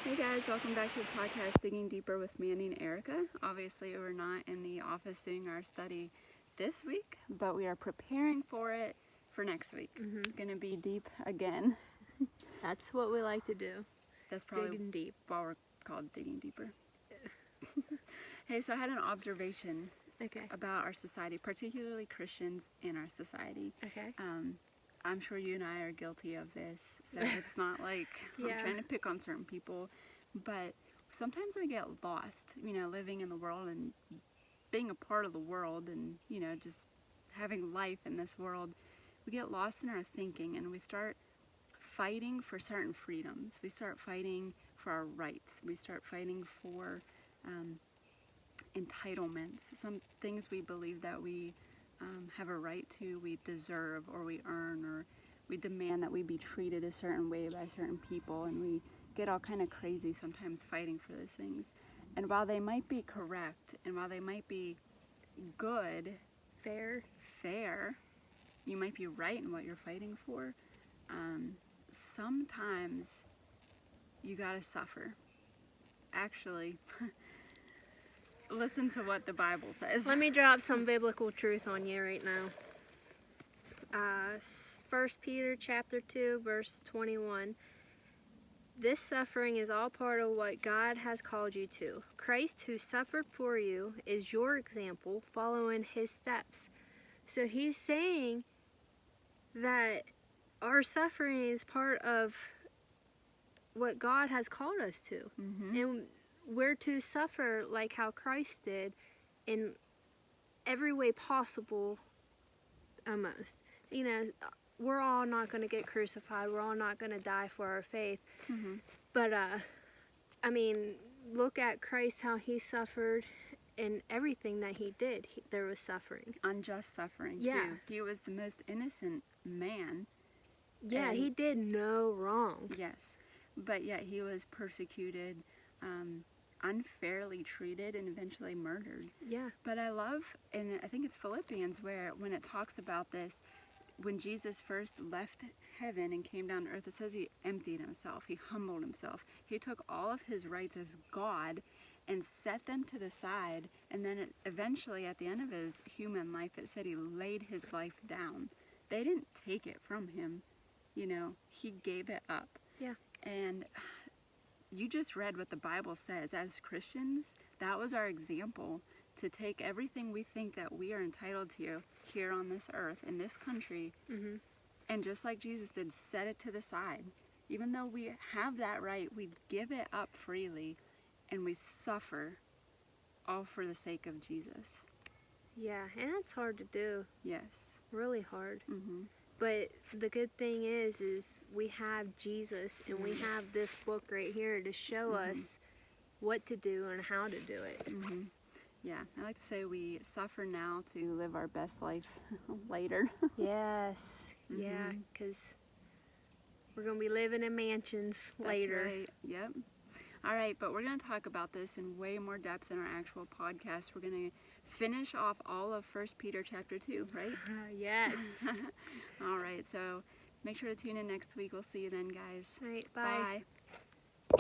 Hey guys, welcome back to the podcast Digging Deeper with Mandy and Erica. Obviously, we're not in the office doing our study this week, but we are preparing for it for next week. It's going to be deep again. That's what we like to do. That's probably Digging deep. why we're called Digging Deeper. Hey, so I had an observation Okay. about our society, particularly Christians in our society. Okay. I'm sure you and I are guilty of this, so it's not like Yeah. I'm trying to pick on certain people, but sometimes we get lost, living in the world and being a part of the world and, just having life in this world. We get lost in our thinking and we start fighting for certain freedoms. We start fighting for our rights. We start fighting for entitlements, some things we believe that we have a right to, we deserve, or we earn, or we demand that we be treated a certain way by certain people, and we get all kind of crazy sometimes fighting for those things. And while they might be correct, and while they might be good, fair, you might be right in what you're fighting for, sometimes you gotta suffer. Actually, listen to what the Bible says. Let me drop some biblical truth on you right now. 1 Peter chapter 2, verse 21. This suffering is all part of what God has called you to. Christ, who suffered for you, is your example, following his steps. So he's saying that our suffering is part of what God has called us to. And we're to suffer like how Christ did in every way possible, almost. We're all not going to get crucified. We're all not going to die for our faith. But, look at Christ, how he suffered, and everything that he did, there was suffering. Unjust suffering, Yeah. too. He was the most innocent man. Yeah, And- he did no wrong. Yes. But yet he was persecuted, unfairly treated, and eventually murdered. Yeah. But I love, and I think it's Philippians, where when it talks about this, when Jesus first left heaven and came down to earth, it says he emptied himself, he humbled himself. He took all of his rights as God and set them to the side, and then eventually at the end of his human life, it said he laid his life down. They didn't take it from him, he gave it up. Yeah. And you just read what the Bible says. As Christians, that was our example, to take everything we think that we are entitled to here on this earth, in this country, and just like Jesus did, set it to the side. Even though we have that right, we give it up freely, and we suffer, all for the sake of Jesus. Yeah, and it's hard to do. Yes. Really hard. Mm-hmm. But the good thing is we have Jesus, and we have this book right here to show us what to do and how to do it. Yeah, I like to say we suffer now to live our best life later. Yes. Yeah, because we're going to be living in mansions later. That's right. Yep. All right, but we're going to talk about this in way more depth in our actual podcast. We're going to finish off all of 1 Peter chapter 2, right? Yes. All right, so make sure to tune in next week. We'll see you then, guys. All right, bye. Bye.